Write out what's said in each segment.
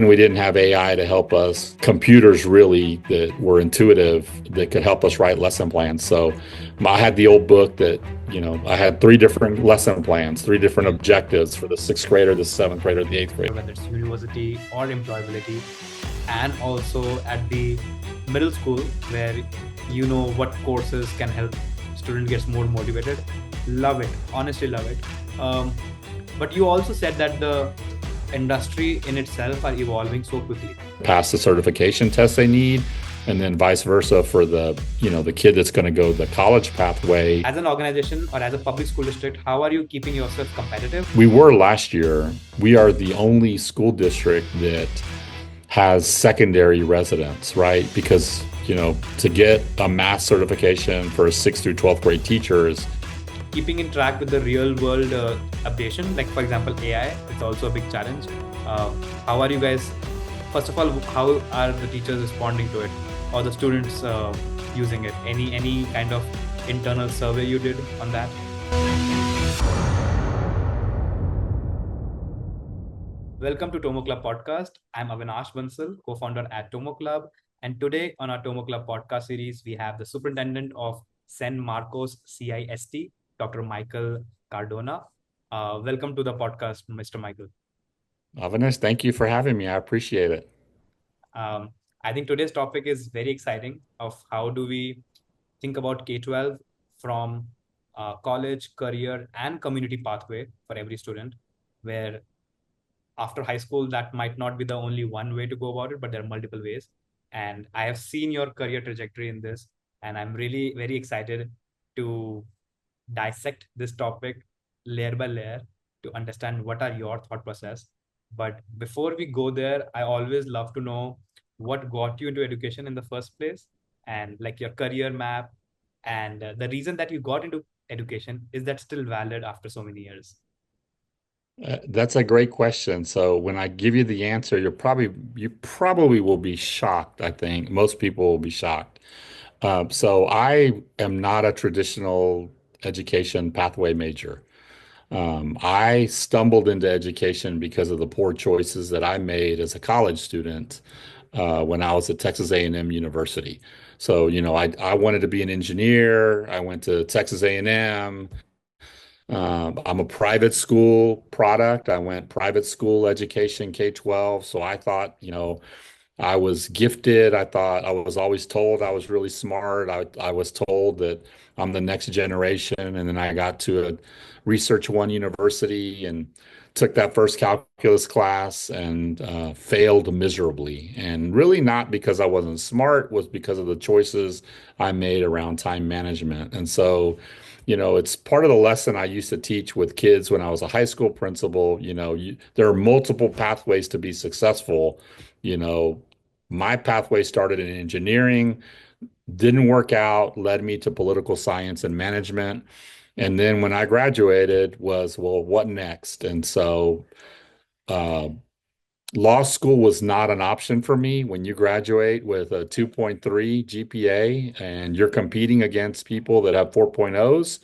we didn't have AI to help us, computers really that were intuitive that could help us write lesson plans. So I had the old book that, I had three different lesson plans, three different Okay. objectives for the sixth grader, the seventh grader, the eighth grader. Whether it's university or employability, and also at the middle school where you know what courses can help student gets more motivated. Love it, honestly love it. But you also said that the industry in itself are evolving so quickly. Pass the certification test they need, and then vice versa for the kid that's going to go the college pathway. As an organization or as a public school district, how are you keeping yourself competitive? We were last year. We are the only school district that has secondary residents, right? Because, to get a math certification for a 6th through 12th grade teachers, Keeping in track with the real world updation, like for example AI, it's also a big challenge. How are you guys, first of all, how are the teachers responding to it, or the students using it? Any kind of internal survey you did on that? Welcome to Tomo Club podcast. I'm Avinash Bansal, co-founder at Tomo Club, and today on our Tomo Club podcast series we have the superintendent of San Marcos CISD, Dr. Michael Cardona. Welcome to the podcast, Mr. Michael. Avinash, thank you for having me. I appreciate it. Um, I think today's topic is very exciting of how do we think about K-12 from college, career, and community pathway for every student, where after high school, that might not be the only one way to go about it, but there are multiple ways. And I have seen your career trajectory in this, and I'm really very excited to dissect this topic layer by layer to understand what are your thought process. But before we go there, I always love to know what got you into education in the first place, and like your career map, and the reason that you got into education, is that still valid after so many years? That's a great question. So when I give you the answer, you probably will be shocked. I think most people will be shocked. So I am not a traditional education pathway major. I stumbled into education because of the poor choices that I made as a college student when I was at Texas A&M University. So, I wanted to be an engineer. I went to Texas A&M. I'm a private school product. I went private school education, K-12. So I thought, I was gifted. I thought I was always told I was really smart. I was told that I'm the next generation. And then I got to a Research One university and took that first calculus class and failed miserably. And really not because I wasn't smart, was because of the choices I made around time management. And so, it's part of the lesson I used to teach with kids when I was a high school principal. There are multiple pathways to be successful. You know, my pathway started in engineering, didn't work out, led me to political science and management. And then when I graduated was, well, what next? And so uh, law school was not an option for me. When you graduate with a 2.3 GPA and you're competing against people that have 4.0s,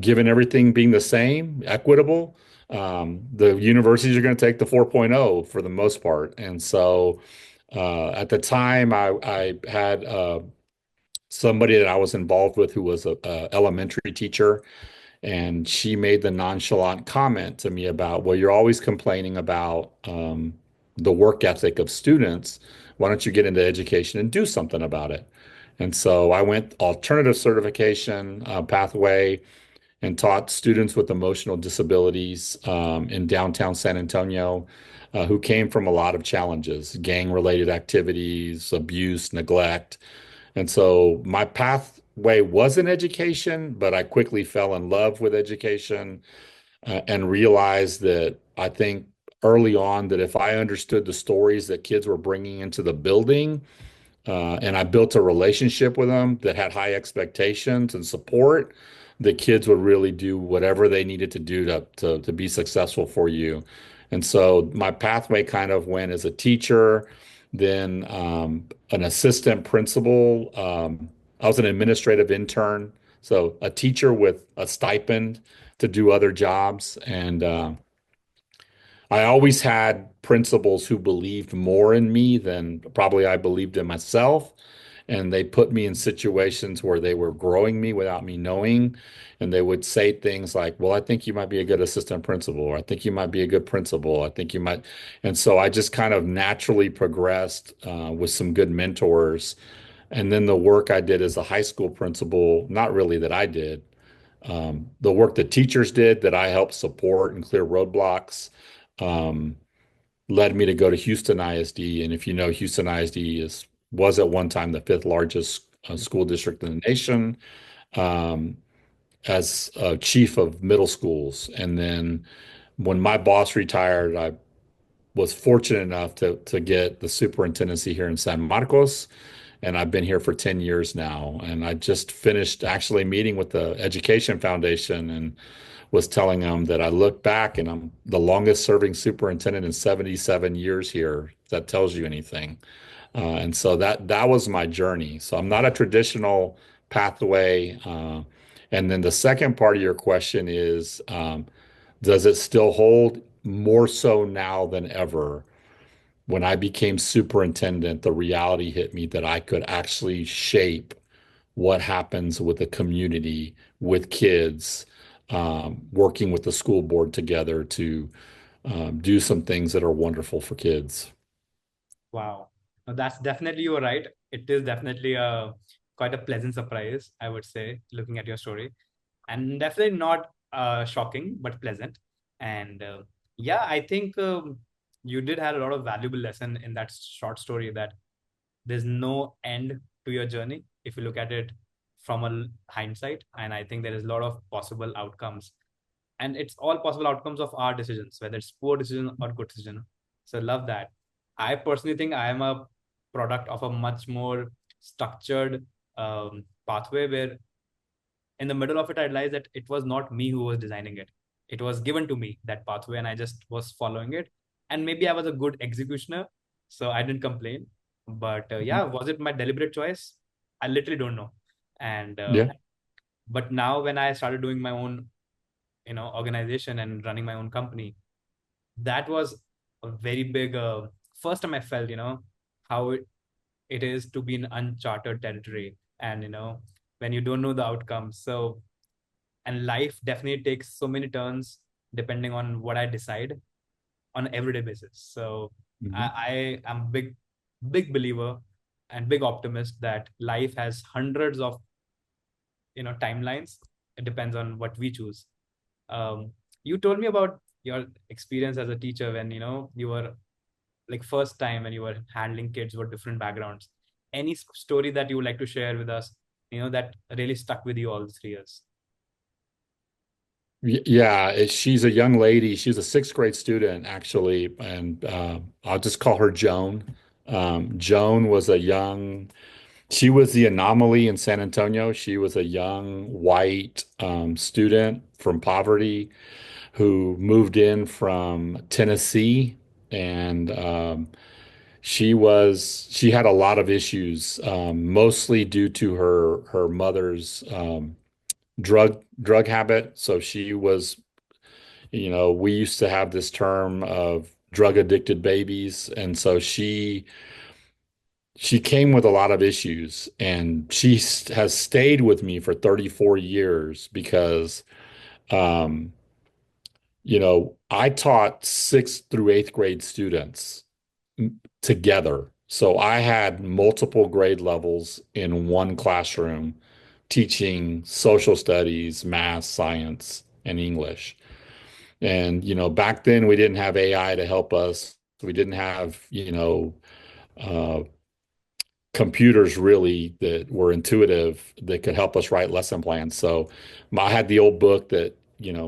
given everything being the same, equitable, the universities are going to take the 4.0 for the most part. And so at the time, I had somebody that I was involved with who was a elementary teacher, and she made the nonchalant comment to me about, well, you're always complaining about the work ethic of students. Why don't you get into education and do something about it? And so I went alternative certification pathway and taught students with emotional disabilities in downtown San Antonio who came from a lot of challenges, gang-related activities, abuse, neglect. And so my pathway was in education, but I quickly fell in love with education and realized that I think early on that if I understood the stories that kids were bringing into the building, and I built a relationship with them that had high expectations and support, the kids would really do whatever they needed to do to be successful for you. And so my pathway kind of went as a teacher, then an assistant principal. I was an administrative intern, so a teacher with a stipend to do other jobs. And I always had principals who believed more in me than probably I believed in myself. And they put me in situations where they were growing me without me knowing. And they would say things like, well, I think you might be a good assistant principal, or I think you might be a good principal. I think you might. And so I just kind of naturally progressed with some good mentors. And then the work I did as a high school principal, not really that I did, the work that teachers did that I helped support and clear roadblocks. Um, Led me to go to Houston ISD. And if you know, Houston ISD was at one time the fifth largest school district in the nation, um, as chief of middle schools. And then when my boss retired, I was fortunate enough to get the superintendency here in San Marcos. And I've been here for 10 years now. And I just finished actually meeting with the Education Foundation and was telling them that I look back and I'm the longest serving superintendent in 77 years here. If that tells you anything. And so that was my journey. So I'm not a traditional pathway. And then the second part of your question is, does it still hold? More so now than ever. When I became superintendent, the reality hit me that I could actually shape what happens with the community, with kids, working with the school board together to do some things that are wonderful for kids. Wow. No, that's definitely, you're right. It is definitely a quite a pleasant surprise, I would say, looking at your story. And definitely not shocking, but pleasant. And yeah, I think you did have a lot of valuable lesson in that short story, that there's no end to your journey if you look at it from a hindsight. And I think there is a lot of possible outcomes, and it's all possible outcomes of our decisions, whether it's poor decision or good decision. So love that. I personally think I am a product of a much more structured pathway, where in the middle of it I realized that it was not me who was designing it. It was given to me, that pathway, and I just was following it. And maybe I was a good executioner, so I didn't complain. But yeah, Mhm. was it my deliberate choice? I literally don't know. And Yeah. but now when I started doing my own, organization and running my own company, that was a very big first time I felt, how it is to be in uncharted territory, and when you don't know the outcome. So, and life definitely takes so many turns depending on what I decide on an everyday basis. So Mhm. I am big believer and big optimist that life has hundreds of timelines. It depends on what we choose. You told me about your experience as a teacher when you were like first time when you were handling kids with different backgrounds. Any story that you would like to share with us, that really stuck with you all 3 years? Yeah, she's a young lady. She's a sixth grade student, actually, and I'll just call her Joan. Joan was she was the anomaly in San Antonio. She was a young white student from poverty who moved in from Tennessee, and she had a lot of issues, mostly due to her mother's drug habit. So she was, we used to have this term of drug addicted babies, and so she came with a lot of issues, and has stayed with me for 34 years because um, I taught sixth through eighth grade students together. So I had multiple grade levels in one classroom teaching social studies, math, science, and English. And, back then we didn't have AI to help us. We didn't have, uh, computers really that were intuitive that could help us write lesson plans. So I had the old book that,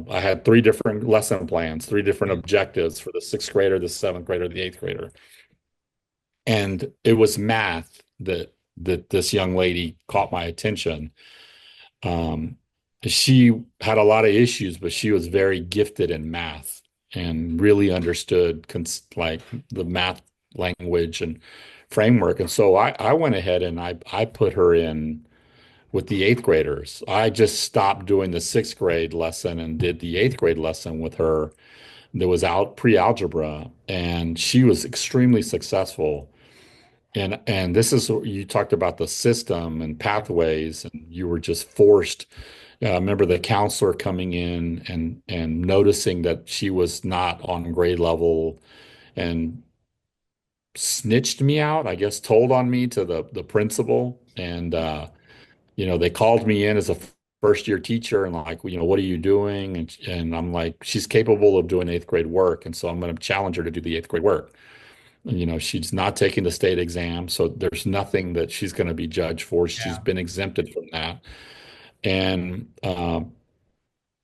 I had three different lesson plans, three different Yeah. objectives for the sixth grader, the seventh grader, the eighth grader. And it was math that this young lady caught my attention. Um, she had a lot of issues, but she was very gifted in math and really understood like the math language and framework. And so I went ahead and I put her in with the eighth graders. I just stopped doing the sixth grade lesson and did the eighth grade lesson with her. that was out pre-algebra, and she was extremely successful. And this is, you talked about the system and Yeah. pathways, and you were just forced. I remember the counselor coming in and noticing that she was not on grade level and snitched me out, I guess, told on me to the principal. And they called me in as a first year teacher and like, what are you doing? And I'm like, she's capable of doing eighth grade work. And so I'm going to challenge her to do the eighth grade work. And, she's not taking the state exam. So there's nothing that she's going to be judged for. She's Yeah. been exempted from that. And,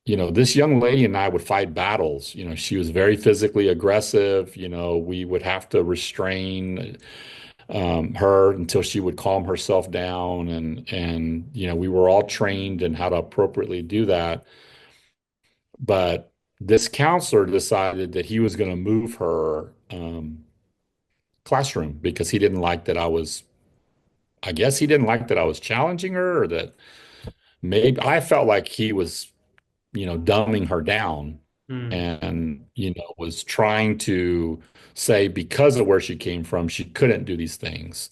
this young lady and I would fight battles. She was very physically aggressive. We would have to restrain her until she would calm herself down. And we were all trained in how to appropriately do that. But this counselor decided that he was going to move her classroom because he didn't like that I guess he didn't like that I was challenging her, or that maybe I felt like he was, dumbing her down Hmm. and, was trying to say because of where she came from, she couldn't do these things.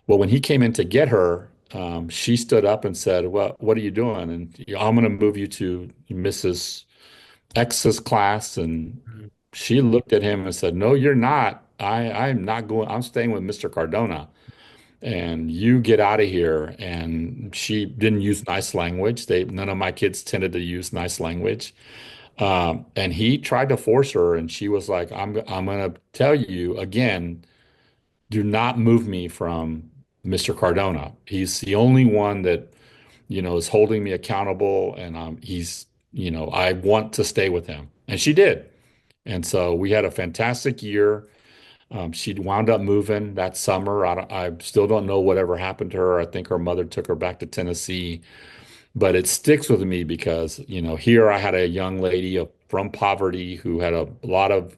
Well, when he came in to get her, she stood up and said, "Well, what are you doing?" And I'm going to move you to Mrs. X's class. And Hmm. she looked at him and said, "No, you're not. I'm not going. I'm staying with Mr. Cardona. And you get out of here." And she didn't use nice language. None of my kids tended to use nice language. And he tried to force her, and she was like, I'm going to tell you again, do not move me from Mr. Cardona. He's the only one that, is holding me accountable, and I want to stay with him." And she did. And so we had a fantastic year. She wound up moving that summer. I still don't know whatever happened to her. I think her mother took her back to Tennessee, but it sticks with me because, here I had a young lady from poverty who had a lot of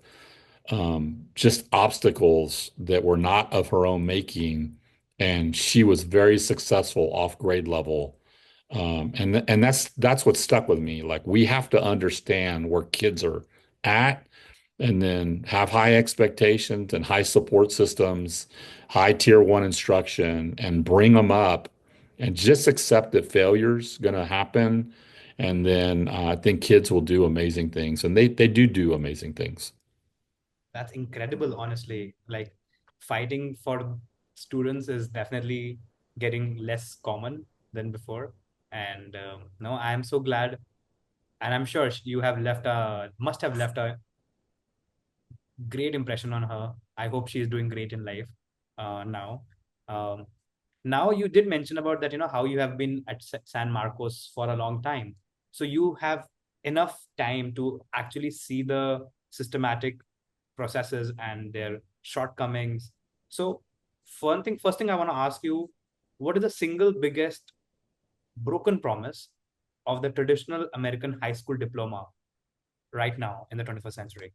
just obstacles that were not of her own making. And she was very successful off grade level. And that's what stuck with me. Like, we have to understand where kids are at, and then have high expectations and high support systems, high tier one instruction, and bring them up and just accept that failure's going to happen. And then I think kids will do amazing things, and they do amazing things. That's incredible, honestly. Like fighting for students is definitely getting less common than before. And no, I am so glad, and I'm sure you have must have left a great impression on her. I hope she is doing great in life now. Um, Now you did mention about that, how you have been at San Marcos for a long time. So you have enough time to actually see the systematic processes and their shortcomings. So first thing I want to ask you, what is the single biggest broken promise of the traditional American high school diploma right now in the 21st century?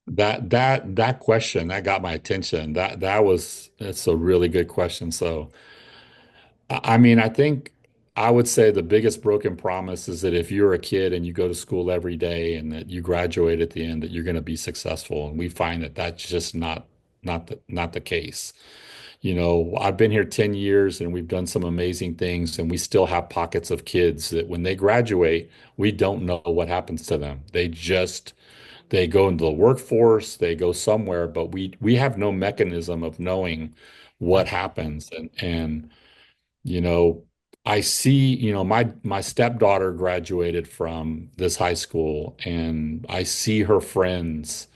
That question that got my attention. That's a really good question. So, I mean, I think I would say the biggest broken promise is that if you're a kid and you go to school every day and that you graduate at the end, that you're going to be successful. And we find that that's just not the case. I've been here 10 years and we've done some amazing things, and we still have pockets of kids that when they graduate, we don't know what happens to them. They go into the workforce, they go somewhere, but we have no mechanism of knowing what happens. And you know, I see, my stepdaughter graduated from this high school, and I see her friends,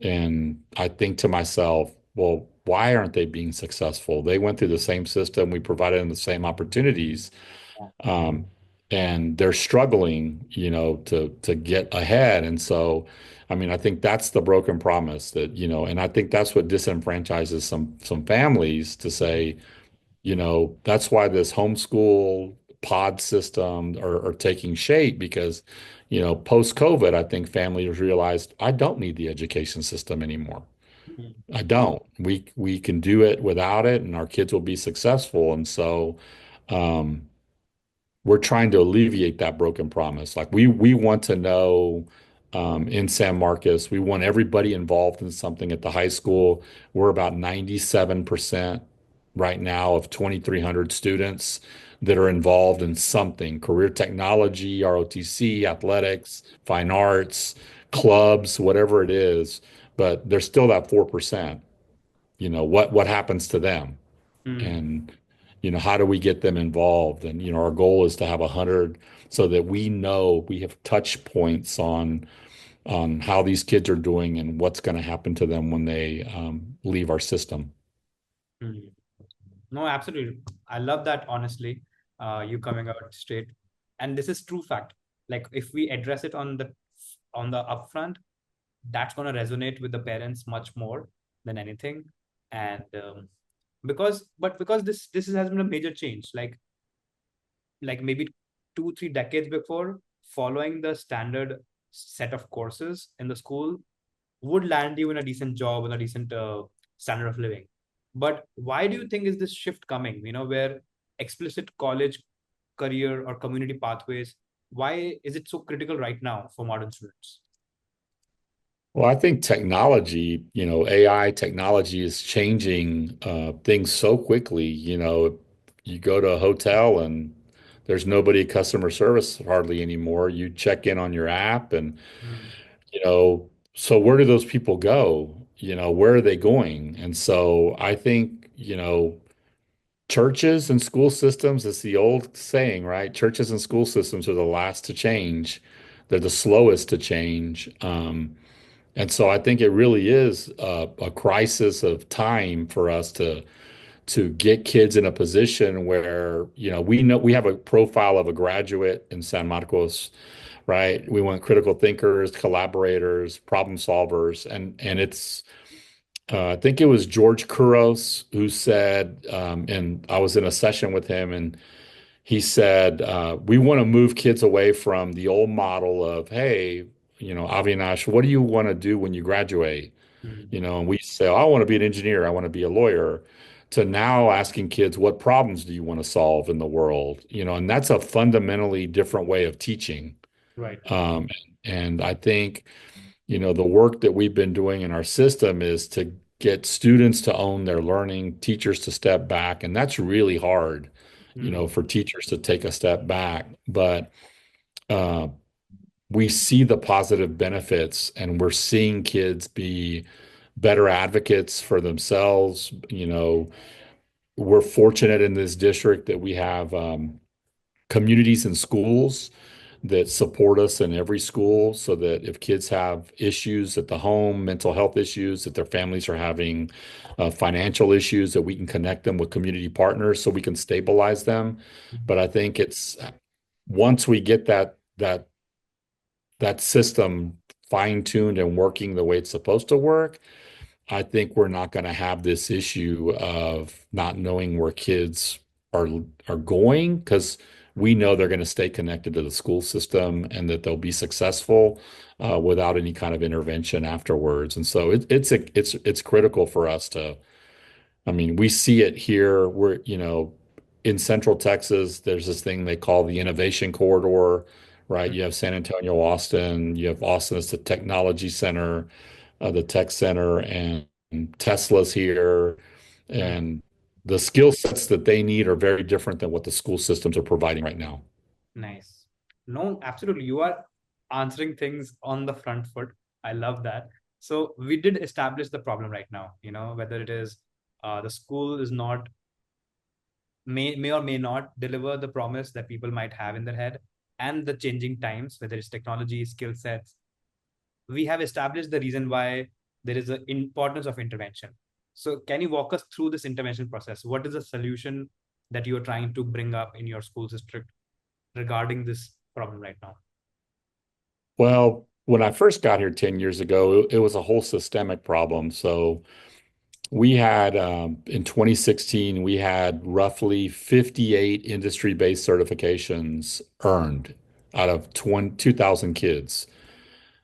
and I think to myself, well, why aren't they being successful? They went through the same system, we provided them the same opportunities. Um, and they're struggling, to get ahead. And so, I mean, I think that's the broken promise that, and I think that's what disenfranchises some families to say, that's why this homeschool pod system are taking shape because, post COVID, I think families realized I don't need the education system anymore. I don't. We can do it without it, and our kids will be successful. And so, um, we're trying to alleviate that broken promise. Like we want to know in San Marcos. We want everybody involved in something at the high school. We're about 97% right now of 2,300 students that are involved in something, career technology, ROTC, athletics, fine arts, clubs, whatever it is. But there's still that 4%. What happens to them? Hmm. And how do we get them involved? And our goal is to have 100 so that we know we have touch points on how these kids are doing and what's going to happen to them when they leave our system. Hmm. No, absolutely. I love that, honestly, you coming out straight. And this is true fact. Like if we address it on the upfront, that's gonna resonate with the parents much more than anything. And because this has been a major change. Like maybe 2 3 decades before, following the standard set of courses in the school would land you in a decent job and a decent standard of living. But why do you think is this shift coming, where explicit college career or community pathways, why is it so critical right now for modern students? Well, I think technology, AI technology is changing things so quickly. You go to a hotel and there's nobody at customer service hardly anymore. You check in on your app and, Hmm. so where do those people go? Where are they going? And so I think, churches and school systems, it's the old saying, right? Churches and school systems are the last to change. They're the slowest to change. And so I think it really is a crisis of time for us to get kids in a position where, we know we have a profile of a graduate in San Marcos, right? We want critical thinkers, collaborators, problem solvers, and it's I think it was George Couros who said, and I was in a session with him, and he said, we want to move kids away from the old model of, hey, Avinash, what do you want to do when you graduate? Hmm. And we say, oh, I want to be an engineer, I want to be a lawyer, to now asking kids, what problems do you want to solve in the world? And that's a fundamentally different way of teaching. Right. Um, and I think the work that we've been doing in our system is to get students to own their learning, teachers to step back, and that's really hard, Hmm. for teachers to take a step back. But uh, we see the positive benefits, and we're seeing kids be better advocates for themselves. We're fortunate in this district that we have communities and schools that support us in every school so that if kids have issues at the home, mental health issues, that their families are having financial issues, that we can connect them with community partners so we can stabilize them. But I think it's once we get that system fine-tuned and working the way it's supposed to work, I think we're not going to have this issue of not knowing where kids are are going because we know they're going to stay connected to the school system and that they'll be successful without any kind of intervention afterwards. And so it's critical for us to. I mean, we see it here. We're, in Central Texas, there's this thing they call the Innovation Corridor, right? You have San Antonio, Austin, you have Austin as the technology center, the tech center, and Tesla's here. Hmm. And the skill sets that they need are very different than what the school systems are providing right now. Nice. No, absolutely. You are answering things on the front foot. I love that. So we did establish the problem right now, whether it is the school is not may or may not deliver the promise that people might have in their head, and the changing times, whether it's technology, skill sets. We have established the reason why there is an importance of intervention. So can you walk us through this intervention process? What is the solution that you are trying to bring up in your school district regarding this problem right now? Well, when I first got here 10 years ago, it was a whole systemic problem. So we had, in 2016, we had roughly 58 industry-based certifications earned out of 2,000 kids.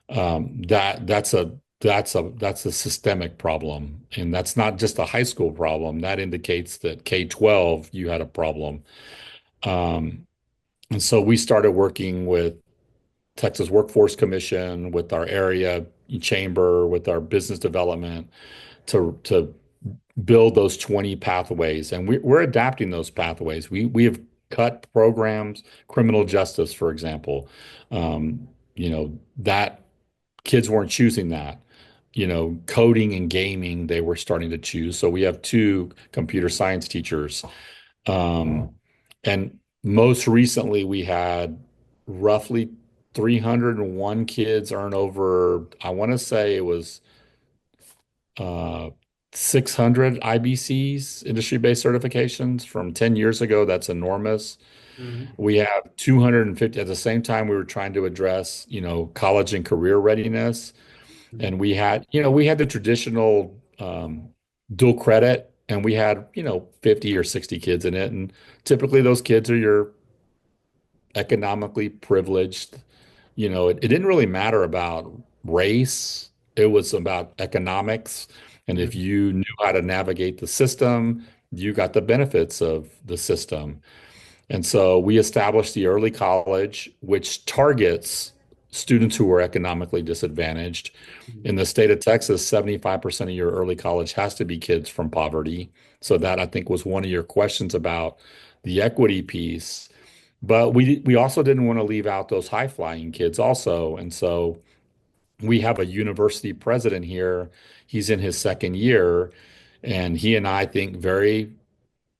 That's a systemic problem, and that's not just a high school problem. That indicates that K-12 you had a problem. And so we started working with Texas Workforce Commission, with our area chamber, with our business development to build those 20 pathways. And we're adapting those pathways. We have cut programs, criminal justice, for example. That kids weren't choosing that. Coding and gaming, they were starting to choose. So we have two computer science teachers. Um, and most recently, we had roughly 301 kids earn over, I want to say it was uh, 600 IBCs, industry-based certifications from 10 years ago. That's enormous. Mm-hmm. We have 250 at the same time we were trying to address, college and career readiness. Mm-hmm. And we had the traditional dual credit, and we had, 50 or 60 kids in it. And typically those kids are your economically privileged. It didn't really matter about race. It was about economics. And if Mm-hmm. you knew how to navigate the system, you got the benefits of the system. And so we established the early college, which targets students who are economically disadvantaged. In the state of Texas, 75% of your early college has to be kids from poverty. So that, I think, was one of your questions about the equity piece. But we also didn't want to leave out those high flying kids also. And so we have a university president here. He's in his second year, and he and I think very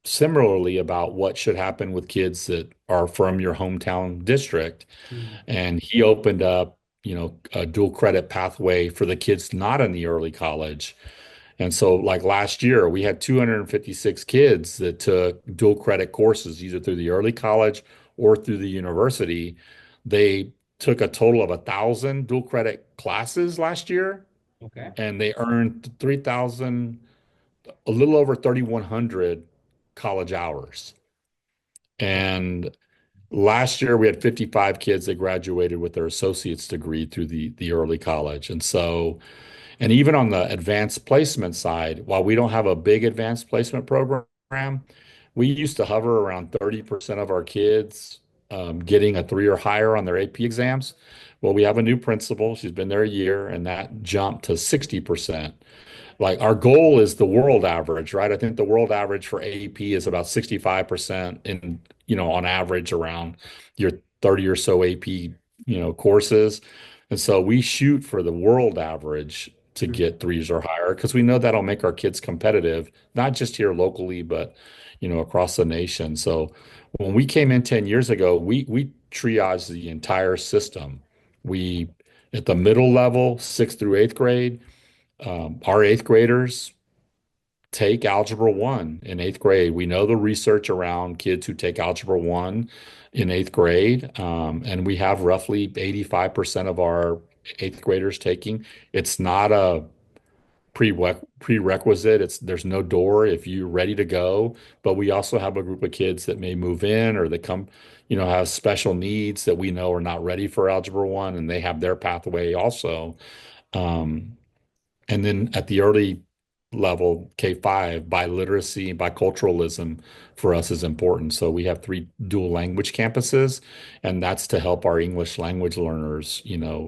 similarly about what should happen with kids that are from your hometown district. Mm-hmm. And he opened up, a dual credit pathway for the kids not in the early college. And so, like last year, we had 256 kids that took dual credit courses, either through the early college or through the university. They took a total of 1,000 dual credit classes last year, Okay. and they earned 3,000, a little over 3,100 college hours. And last year, we had 55 kids that graduated with their associate's degree through the early college. And even on the advanced placement side, while we don't have a big advanced placement program, we used to hover around 30% of our kids getting a 3 or higher on their AP exams. Well, we have a new principal. She's been there a year, and that jumped to 60%. Like our goal is the world average, right? I think the world average for AP is about 65% in, on average around your 30 or so AP, courses. And so we shoot for the world average to get threes or higher because we know that'll make our kids competitive, not just here locally, but, across the nation. So when we came in 10 years ago, we triaged the entire system. We, at the middle level, sixth through eighth grade, our eighth graders take Algebra 1 in eighth grade. We know the research around kids who take Algebra 1 in eighth grade, and we have roughly 85% of our eighth graders taking. It's not a prerequisite. There's no door if you're ready to go, but we also have a group of kids that may move in or that come, have special needs that we know are not ready for Algebra 1, and they have their pathway also. Um, and then at the early level, K-5, biliteracy, biculturalism for us is important. So we have three dual language campuses, and that's to help our English language learners,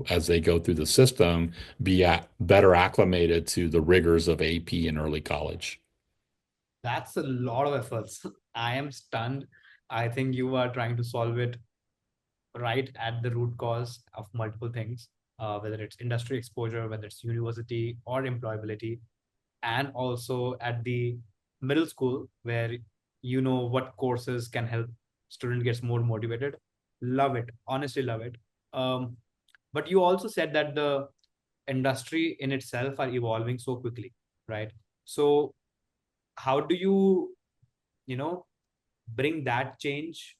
as they go through the system, be better acclimated to the rigors of AP in early college. That's a lot of efforts. I am stunned. I think you are trying to solve it right at the root cause of multiple things, whether it's industry exposure, whether it's university or employability, and also at the middle school where you know what courses can help student gets more motivated. Love it. Honestly, love it. Um, but you also said that the industry in itself are evolving so quickly, right? So how do you know, bring that change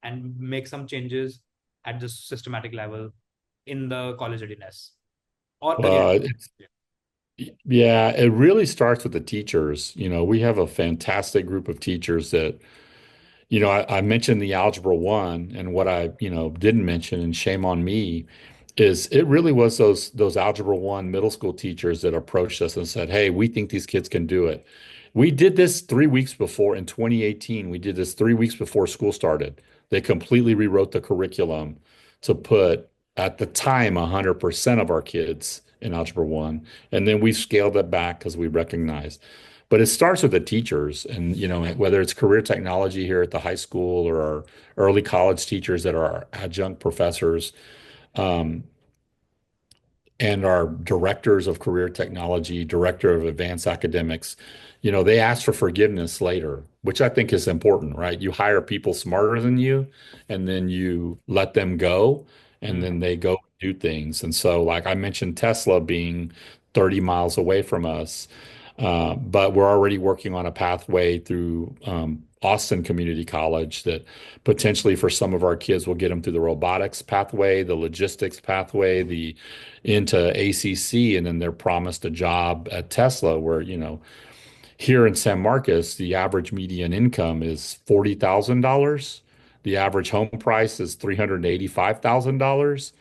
and make some changes at the systematic level in the college readiness or career? Well, yeah, it really starts with the teachers. We have a fantastic group of teachers that I mentioned the Algebra 1, and what I, didn't mention, and shame on me, is it really was those Algebra 1 middle school teachers that approached us and said, "Hey, we think these kids can do it." We did this 3 weeks before in 2018. We did this 3 weeks before school started. They completely rewrote the curriculum to put at the time 100% of our kids in Algebra 1. And then we scaled it back because we recognized. But it starts with the teachers and, whether it's career technology here at the high school or our early college teachers that are our adjunct professors. Um, and our directors of career technology, director of advanced academics, they ask for forgiveness later, which I think is important, right? You hire people smarter than you, and then you let them go, and then Hmm. they go do things. And so, like I mentioned, Tesla being 30 miles away from us, but we're already working on a pathway through Austin Community College that potentially for some of our kids will get them through the robotics pathway, the logistics pathway, the into ACC, and then they're promised a job at Tesla where, here in San Marcos, the average median income is $40,000. The average home price is $385,000.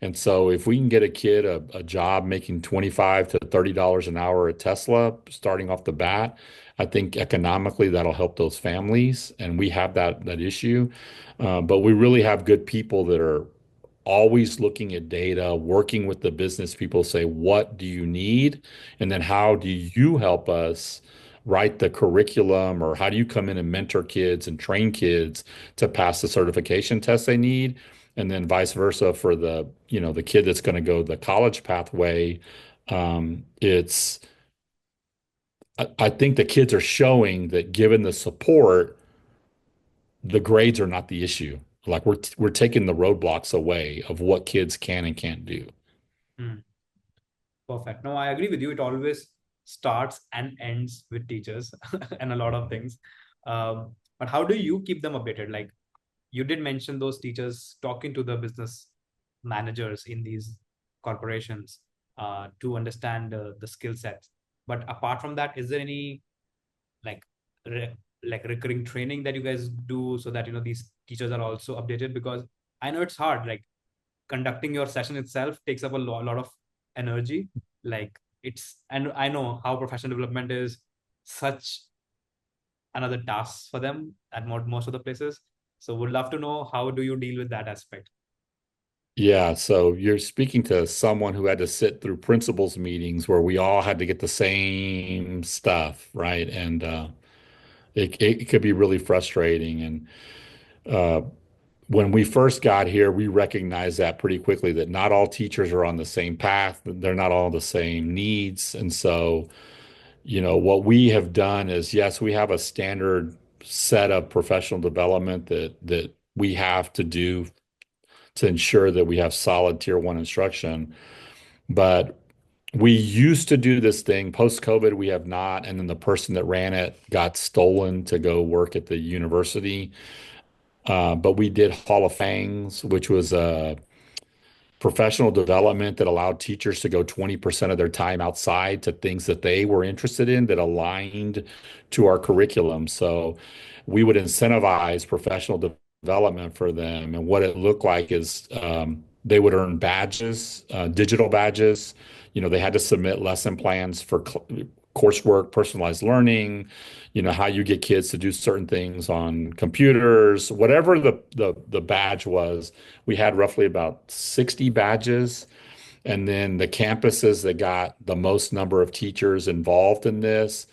And so if we can get a kid a job making 25 to $30 an hour at Tesla starting off the bat, I think economically that'll help those families. And we have that issue. But we really have good people that are always looking at data, working with the business people, say, what do you need? And then how do you help us write the curriculum, or how do you come in and mentor kids and train kids to pass the certification tests they need? And then vice versa for the kid that's going to go the college pathway. It's I think the kids are showing that given the support, the grades are not the issue. Like we're taking the roadblocks away of what kids can and can't do. Hmm. Perfect. No, I agree with you. It always starts and ends with teachers and a lot of things. But how do you keep them updated? Like you did mention those teachers talking to the business managers in these corporations to understand the skill sets. But apart from that, is there any like re- like recurring training that you guys do so that these teachers are also updated? Because I know it's hard. Like conducting your session itself takes up a lot of energy. Like and I know how professional development is such another task for them at most of the places. So would love to know how do you deal with that aspect. Yeah, so you're speaking to someone who had to sit through principals meetings where we all had to get the same stuff, right? And it could be really frustrating. And uh, when we first got here, we recognized that pretty quickly that not all teachers are on the same path, they're not all the same needs. And so, what we have done is, yes, we have a standard set of professional development that we have to do to ensure that we have solid tier one instruction. But we used to do this thing post COVID, we have not. And then the person that ran it got stolen to go work at the university. But we did Hall of Fangs, which was a professional development that allowed teachers to go 20% of their time outside to things that they were interested in that aligned to our curriculum. So we would incentivize professional development for them. And what it looked like is they would earn badges, digital badges. They had to submit lesson plans for coursework, personalized learning, how you get kids to do certain things on computers, whatever the badge was. We had roughly about 60 badges. And then the campuses that got the most number of teachers involved in this,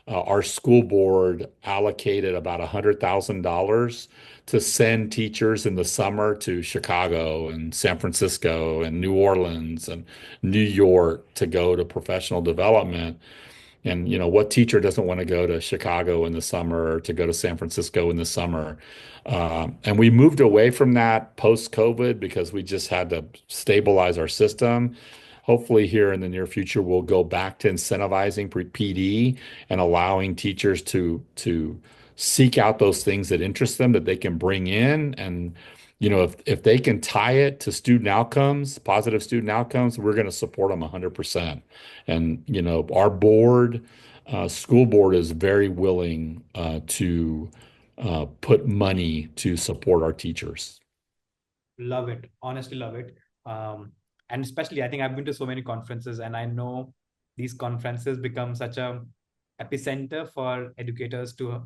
our school board allocated about $100,000 to send teachers in the summer to Chicago and San Francisco and New Orleans and New York to go to professional development. And what teacher doesn't want to go to Chicago in the summer or to go to San Francisco in the summer? And we moved away from that post-COVID because we just had to stabilize our system. Hopefully, here in the near future, we'll go back to incentivizing PD and allowing teachers to seek out those things that interest them that they can bring in. And if they can tie it to student outcomes, positive student outcomes, we're going to support them 100%. And our board, school board is very willing to put money to support our teachers. Love it. Honestly, love it. Um, and especially, I think I've been to so many conferences, and I know these conferences become such a epicenter for educators to,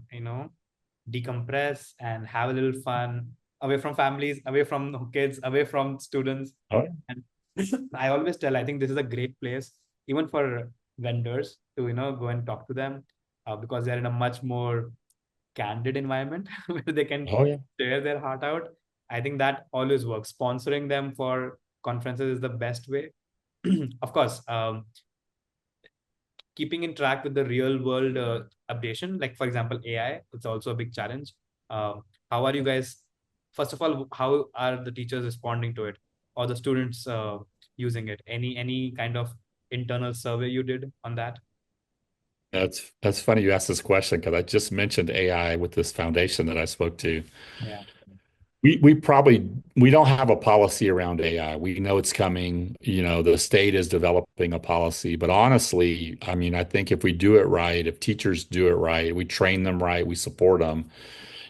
decompress and have a little fun. away from families, away from kids, away from students. Oh, And I always tell, I think this is a great place, even for vendors to, go and talk to them, because they're in a much more candid environment where they can oh yeah. share their heart out. I think that always works. Sponsoring them for conferences is the best way. Of course, keeping in track with the real world updation, like for example, AI, it's also a big challenge. How are you guys? First of all, how are the teachers responding to it, or the students using it? Any kind of internal survey you did on that? That's funny you asked this question because I just mentioned AI with this foundation that I spoke to. Yeah. We don't have a policy around AI. We know it's coming. The state is developing a policy, but honestly, I mean, I think if we do it right, if teachers do it right, we train them right, we support them.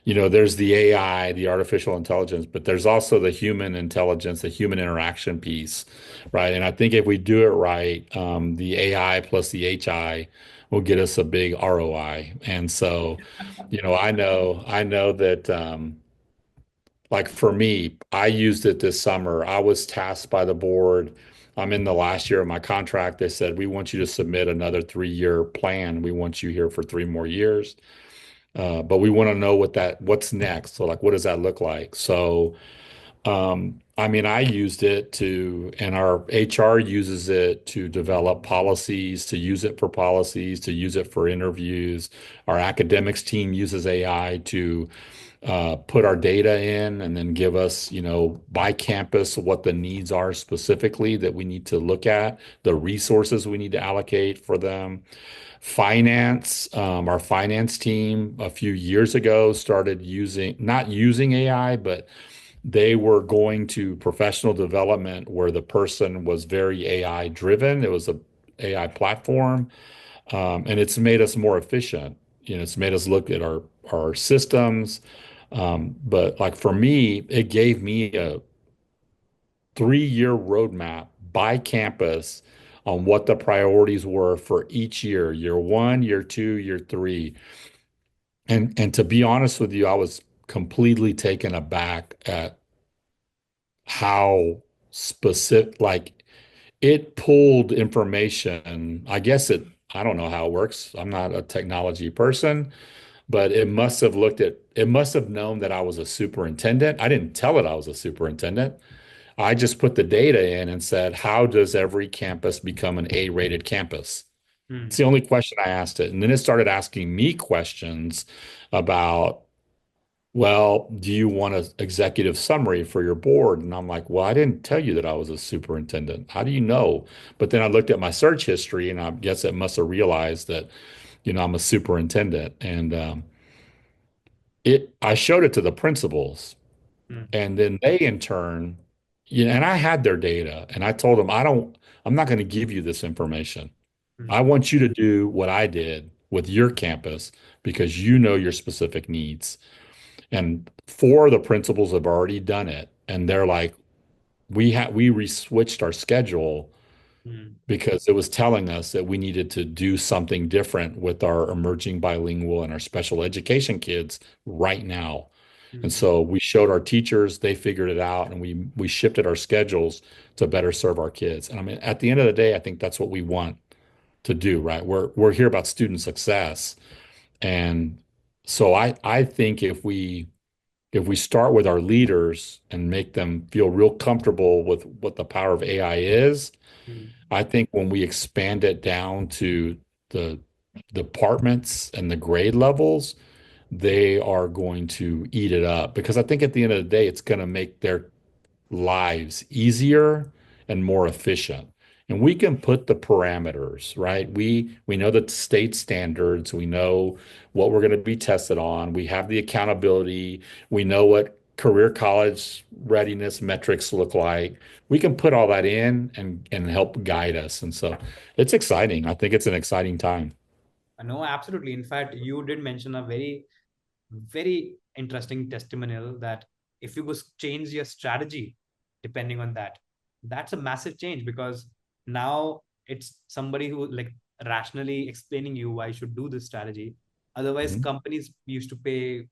There's the AI, the artificial intelligence, but there's also the human intelligence, the human interaction piece, right? And I think if we do it right, the AI plus the HI will get us a big ROI. And so, I know that, like for me, I used it this summer. I was tasked by the board. I'm in the last year of my contract. They said, we want you to submit another 3-year plan. We want you here for 3 more years. But we want to know what's next. So like, what does that look like? So, I mean, I used it and our HR uses it to develop policies, to use it for policies, to use it for interviews. Our academics team uses AI to put our data in and then give us, by campus, what the needs are specifically that we need to look at, the resources we need to allocate for them. Finance, our finance team a few years ago started not using AI, but they were going to professional development where the person was very AI driven. It was a AI platform, and it's made us more efficient. It's made us look at our systems. But like for me, it gave me a 3-year roadmap by campus on what the priorities were for each year, year one, year two, year three. And to be honest with you, I was completely taken aback at how specific, like it pulled information. I don't know how it works. I'm not a technology person, but it must have known that I was a superintendent. I didn't tell it I was a superintendent. I just put the data in and said, how does every campus become an A-rated campus? It's Hmm. the only question I asked it. And then it started asking me questions about, well, do you want an executive summary for your board? And I'm like, well, I didn't tell you that I was a superintendent. How do you know? But then I looked at my search history and I guess it must have realized that, I'm a superintendent. And I showed it to the principals. Hmm. And then they in turn, and I had their data and I told them, I'm not going to give you this information. Hmm. I want you to do what I did with your campus because you know your specific needs. And 4 of the principals have already done it. And they're like, we re-switched our schedule Hmm. because it was telling us that we needed to do something different with our emerging bilingual and our special education kids right now. And Hmm. so we showed our teachers, they figured it out, and we shifted our schedules to better serve our kids. And I mean, at the end of the day, I think that's what we want to do, right? We're here about student success. And so I think if we start with our leaders and make them feel real comfortable with what the power of AI is, Hmm. I think when we expand it down to the departments and the grade levels, they are going to eat it up because I think at the end of the day, it's going to make their lives easier and more efficient. And we can put the parameters, right? We know the state standards, we know what we're going to be tested on, we have the accountability, we know what career college readiness metrics look like. We can put all that in and help guide us. And so it's exciting. I think it's an exciting time. No, absolutely. In fact, you did mention a very interesting testimonial that if you go change your strategy depending on that, that's a massive change, because now it's somebody who like rationally explaining you why you should do this strategy. Otherwise, Mhm. companies used to pay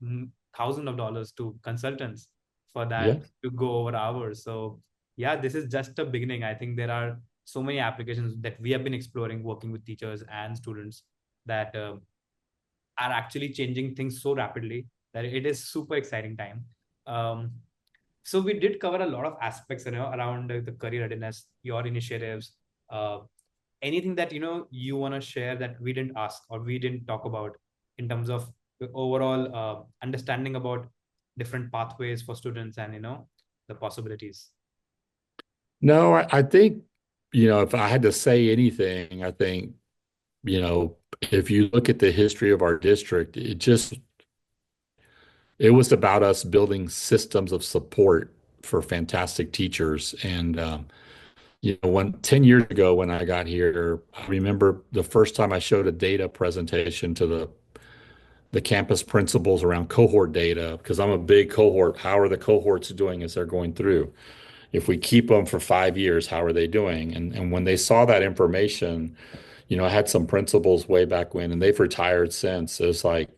thousands of dollars to consultants for that Yeah. to go over hours. So yeah, this is just a beginning. I think there are so many applications that we have been exploring working with teachers and students that are actually changing things so rapidly that it is super exciting time. Um, so we did cover a lot of aspects, around the career readiness, your initiatives, uh, anything that you want to share that we didn't ask or we didn't talk about in terms of the overall understanding about different pathways for students and the possibilities. No, I think, if I had to say anything, I think, if you look at the history of our district, it was about us building systems of support for fantastic teachers. And, 10 years ago when I got here, I remember the first time I showed a data presentation to the campus principals around cohort data, because I'm a big cohort. How are the cohorts doing as they're going through? If we keep them for 5 years, how are they doing? And when they saw that information, I had some principals way back when, and they've retired since. It's like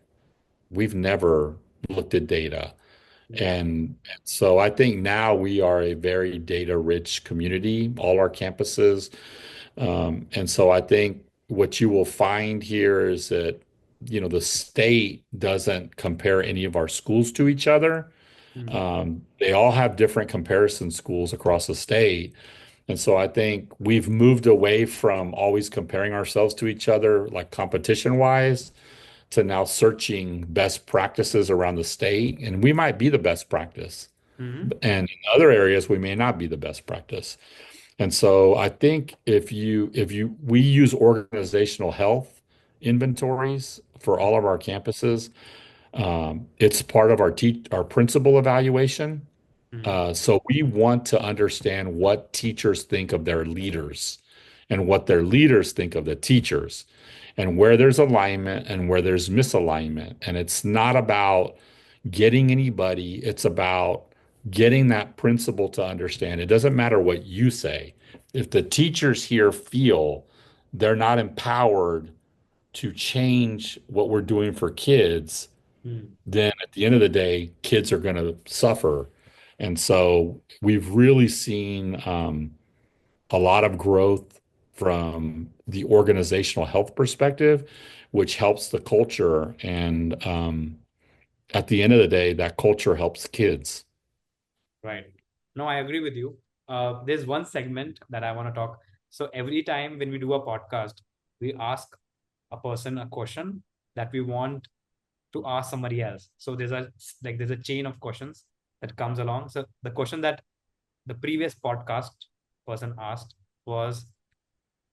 we've never looked at data. Yeah. And so I think now we are a very data rich community, all our campuses. And so I think what you will find here is that, the state doesn't compare any of our schools to each other. Hmm. They all have different comparison schools across the state. And so I think we've moved away from always comparing ourselves to each other, like competition wise, to now searching best practices around the state. And we might be the best practice. Hmm. And in other areas, we may not be the best practice. And so I think we use organizational health inventories for all of our campuses. It's part of our principal evaluation. Hmm. So we want to understand what teachers think of their leaders and what their leaders think of the teachers and where there's alignment and where there's misalignment. And it's not about getting anybody, it's about getting that principal to understand. It doesn't matter what you say. If the teachers here feel they're not empowered to change what we're doing for kids, Hmm. then at the end of the day, kids are going to suffer. And so we've really seen a lot of growth from the organizational health perspective, which helps the culture. And at the end of the day, that culture helps kids. Right. No, I agree with you. There's one segment that I want to talk. So every time when we do a podcast, we ask a person a question that we want to ask somebody else. So there's a chain of questions that comes along. So the question that the previous podcast person asked was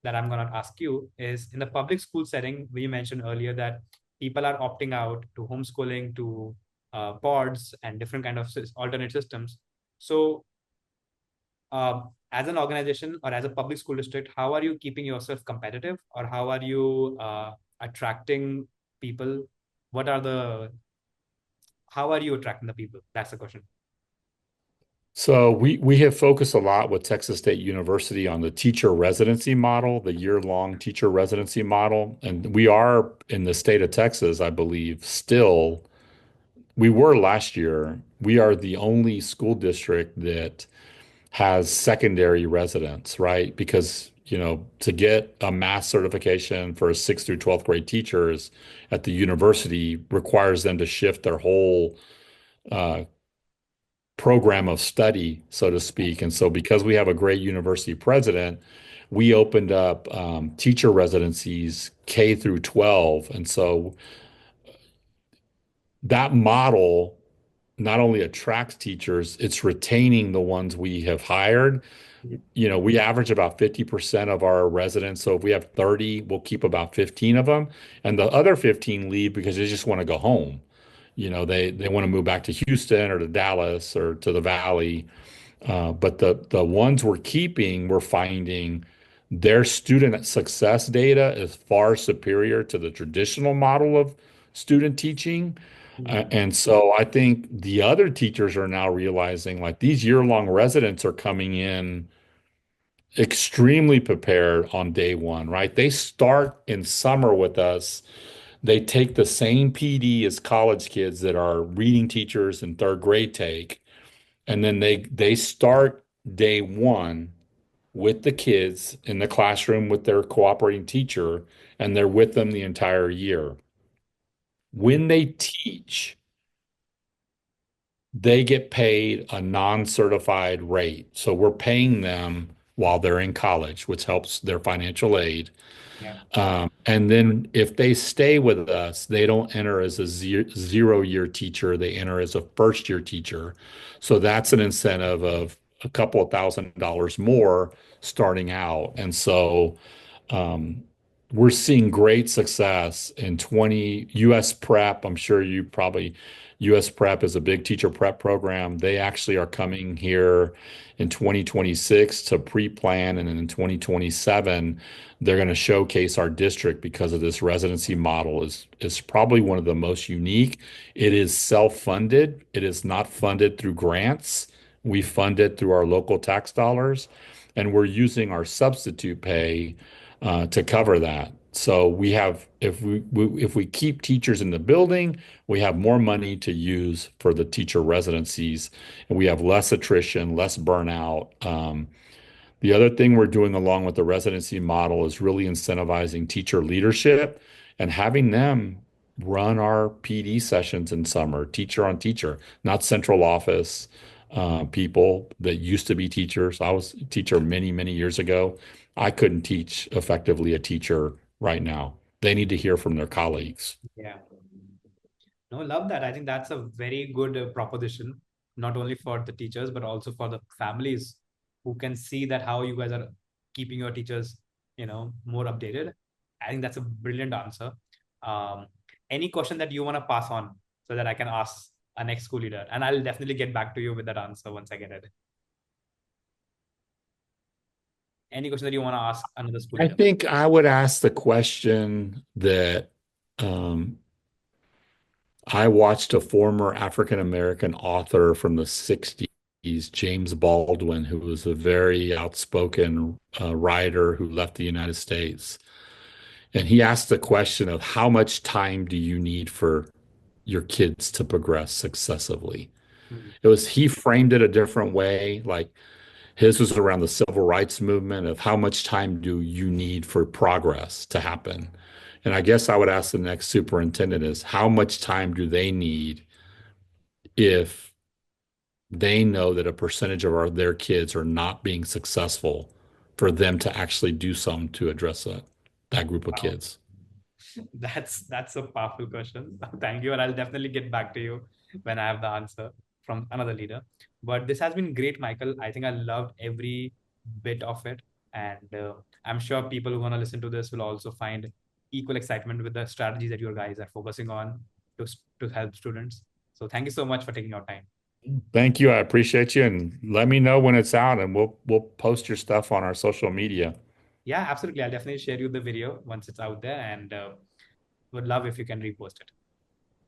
that I'm going to ask you is, in the public school setting, we mentioned earlier that people are opting out to homeschooling, to pods and different kind of alternate systems. So as an organization or as a public school district, how are you keeping yourself competitive, or how are you attracting people? What are the How are you attracting the people? That's the question. So we have focused a lot with Texas State University on the teacher residency model, the year-long teacher residency model. And we are in the state of Texas, I believe, still, we were last year, we are the only school district that has secondary residents, right? Because, to get a mass certification for a 6th through 12th grade teachers at the university requires them to shift their whole uh, program of study, so to speak. And so, because we have a great university president, we opened up teacher residencies K through 12. And so, that model not only attracts teachers, it's retaining the ones we have hired. We average about 50% of our residents. So if we have 30, we'll keep about 15 of them. And the other 15 leave because they just want to go home. They want to move back to Houston or to Dallas or to the Valley. But the ones we're keeping, we're finding their student success data is far superior to the traditional model of student teaching. Mhm. And so I think the other teachers are now realizing like these year-long residents are coming in extremely prepared on day one, right? They start in summer with us. They take the same PD as college kids that are reading teachers in third grade take. And then they start day one with the kids in the classroom with their cooperating teacher, and they're with them the entire year. When they teach, they get paid a non-certified rate. So we're paying them while they're in college, which helps their financial aid. Yeah. And then if they stay with us, they don't enter as a 0 year teacher. They enter as a first year teacher. So that's an incentive of a couple of $1,000s more starting out. And so um, we're seeing great success in 20 US Prep. I'm sure you probably, US Prep is a big teacher prep program. They actually are coming here in 2026 to pre-plan, and then in 2027 they're going to showcase our district because of this residency model is probably one of the most unique. It is self-funded. It is not funded through grants. We fund it through our local tax dollars, and we're using our substitute pay to cover that. So we have, if we keep teachers in the building, we have more money to use for the teacher residencies, and we have less attrition, less burnout. The other thing we're doing along with the residency model is really incentivizing teacher leadership and having them run our PD sessions in summer, teacher on teacher, not central office people that used to be teachers. I was a teacher many, many years ago. I couldn't teach effectively a teacher right now. They need to hear from their colleagues. Yeah. No, love that. I think that's a very good proposition, not only for the teachers, but also for the families who can see that how you guys are keeping your teachers, more updated. I think that's a brilliant answer. Um, any question that you want to pass on so that I can ask our next school leader, and I'll definitely get back to you with that answer once I get it. Any question that you want to ask another school I leader? think I would ask the question that um, I watched a former African American author from the 60s, James Baldwin, who was a very outspoken writer who left the United States. And he asked the question of how much time do you need for your kids to progress successively? Mhm. He framed it a different way. Like his was around the civil rights movement of how much time do you need for progress to happen? And I guess I would ask the next superintendent is how much time do they need if they know that a percentage of their kids are not being successful for them to actually do something to address that group of Wow. kids? That's a powerful question. Thank you, and I'll definitely get back to you when I have the answer from another leader. But this has been great, Michael. I think I loved every bit of it, and I'm sure people who want to listen to this will also find equal excitement with the strategies that you guys are focusing on to help students. So thank you so much for taking your time. Thank you. I appreciate you. And let me know when it's out and we'll post your stuff on our social media. Yeah, absolutely. I'll definitely share you the video once it's out there, and would love if you can repost it.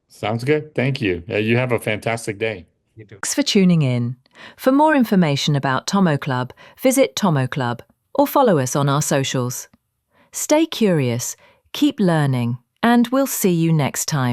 Sounds good. Thank you. You have a fantastic day. You too. Thanks for tuning in. For more information about Tomo Club, visit Tomo Club or follow us on our socials. Stay curious, keep learning, and we'll see you next time.